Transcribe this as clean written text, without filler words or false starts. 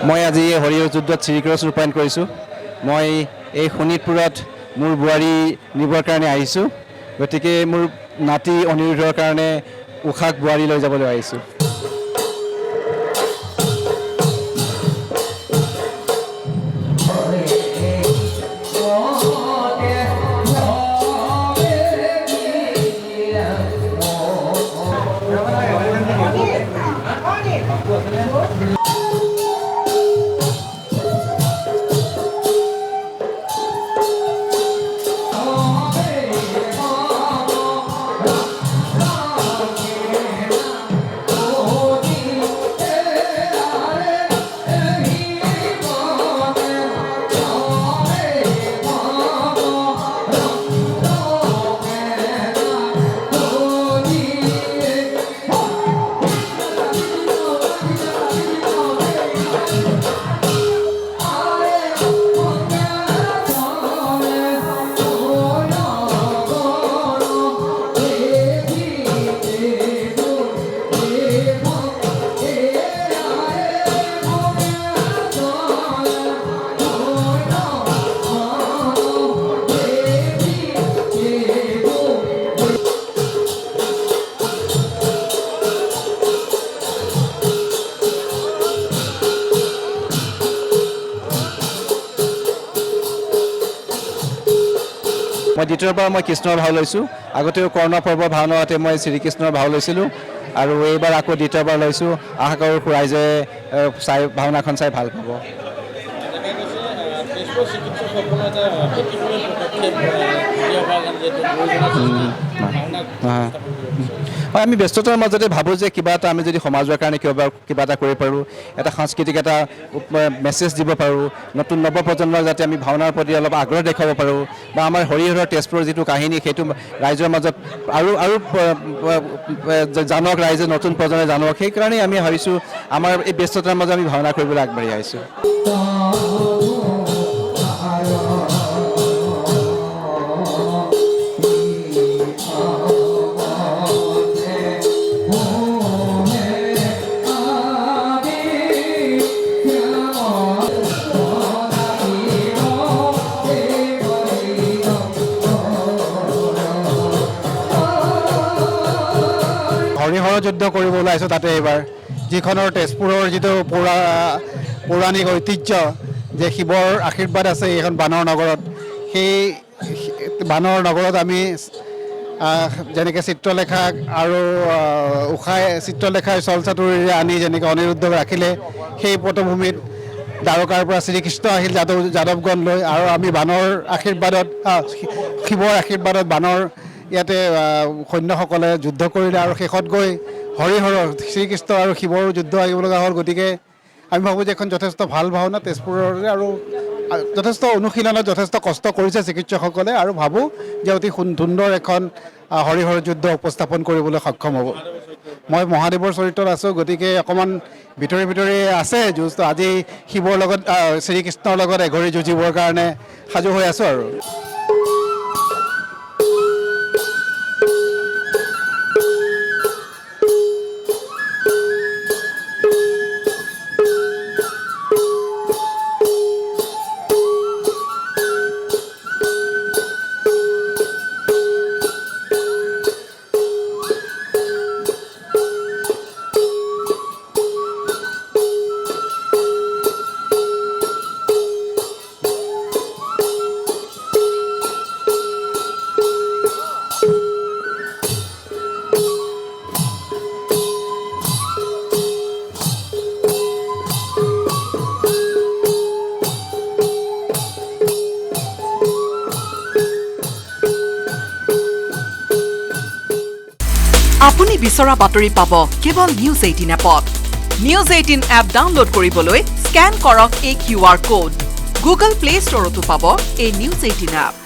মই আজি হৰিহৰ যুদ্ধত শ্ৰীকৃষ্ণ ৰূপায়ণ কৰিছোঁ। মই এই শোণিতপুৰত মোৰ বোৱাৰী নিবৰ কাৰণে আহিছোঁ, গতিকে মোৰ নাতি অনিৰুদ্ধৰ কাৰণে উষাক বোৱাৰী লৈ যাবলৈ আহিছোঁ। মই দ্বিতীয়বাৰ মই কৃষ্ণৰ ভাও লৈছোঁ। আগতেও কৰ্ণ পৰ্বৰ ভাওনাতে মই শ্ৰীকৃষ্ণৰ ভাও লৈছিলোঁ আৰু এইবাৰ আকৌ দ্বিতীয়বাৰ লৈছোঁ। আশা কৰোঁ ৰাইজে ভাওনাখন চাই ভাল পাব। হয়, আমি ব্যস্ততাৰ মাজতে ভাবোঁ যে কিবা এটা আমি যদি সমাজৰ কাৰণে কিবা এটা কৰিব পাৰোঁ, এটা সাংস্কৃতিক এটা মেছেজ দিব পাৰোঁ, নতুন নৱপ্ৰজন্মৰ যাতে আমি ভাওনাৰ প্ৰতি অলপ আগ্ৰহ দেখাব পাৰোঁ, বা আমাৰ হৰিহৰৰ তেজপুৰৰ যিটো কাহিনী সেইটো ৰাইজৰ মাজত আৰু জানক, ৰাইজে নতুন প্ৰজন্মই জানক, সেইকাৰণেই আমি ভাবিছোঁ আমাৰ এই ব্যস্ততাৰ মাজত আমি ভাওনা কৰিবলৈ আগবাঢ়ি আহিছোঁ। হৰিহৰ যুদ্ধ কৰিবলৈ আহিছোঁ তাতে এইবাৰ, যিখনৰ তেজপুৰৰ যিটো পৌৰাণিক ঐতিহ্য, যে শিৱৰ আশীৰ্বাদ আছে এইখন বানৰ নগৰত, সেই বানৰ নগৰত আমি যেনেকৈ চিত্ৰলেখাক আৰু উষাই চিত্ৰলেখাৰ চলচাতুৰিৰে আনি যেনেকৈ অনিৰুদ্ধক ৰাখিলে, সেই পটভূমিত দ্বাৰকাৰ পৰা শ্ৰীকৃষ্ণ আহিল যাদৱগণ লৈ, আৰু আমি বানৰ আশীৰ্বাদত শিৱৰ আশীৰ্বাদত বানৰ ইয়াতে সৈন্যসকলে যুদ্ধ কৰিলে, আৰু শেষত গৈ হৰিহৰৰ শ্ৰীকৃষ্ণ আৰু শিৱৰ যুদ্ধ আহিব লগা হ'ল। গতিকে আমি ভাবোঁ যে এখন যথেষ্ট ভাল ভাওনা তেজপুৰৰে, আৰু যথেষ্ট অনুশীলনত যথেষ্ট কষ্ট কৰিছে চিকিৎসকসকলে, আৰু ভাবোঁ যে অতি সুন্দৰ এখন হৰিহৰ যুদ্ধ উপস্থাপন কৰিবলৈ সক্ষম হ'ব। মই মহাদেৱৰ চৰিত্ৰত আছোঁ, গতিকে অকণমান ভিতৰি আছে যুঁজ। আজি শিৱৰ লগত শ্ৰীকৃষ্ণৰ লগত এঘৰি যুঁজিবৰ কাৰণে সাজু হৈ আছোঁ আৰু। আপুনি বিচৰা বাতৰি পাব কেৱল নিউজ 18 এপত। নিউজ 18 এপ ডাউনলোড কৰিবলৈ স্কেন কৰক এই QR কোড। গুগল প্লে ষ্টৰতো পাব এই নিউজ 18 এপ।